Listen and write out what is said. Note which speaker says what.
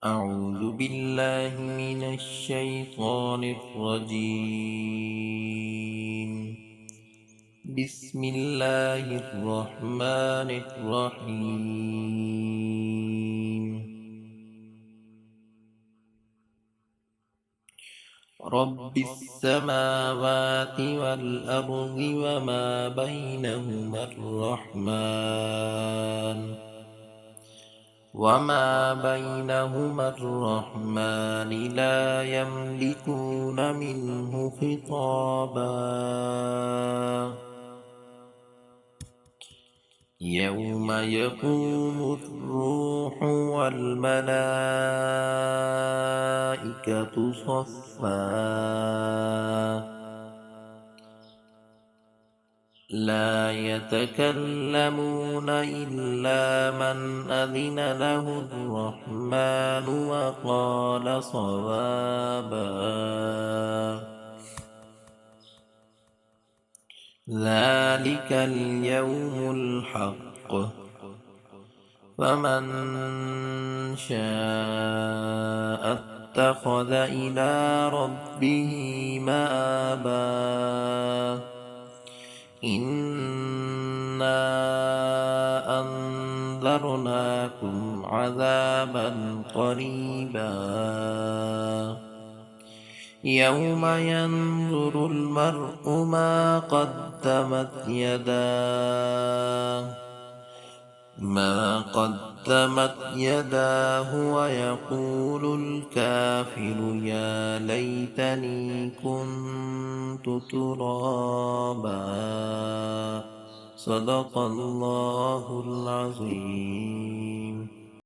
Speaker 1: أعوذ بالله من الشيطان الرجيم. بسم الله الرحمن الرحيم. رب السماوات والأرض وما بينهما الرحمن لا يملكون منه خطابا. يوم يقوم الروح والملائكة صفا لا يتكلمون إلا من أذن له الرحمن وقال صوابا. ذلك اليوم الحق، فمن شاء اتخذ إلى ربه مآبا. إنا أنذرناكم عذابا قريبا يوم ينظر المرء ما قدمت يداه ويقول الكافر يا ليتني كنت ترابا. صدق الله العظيم.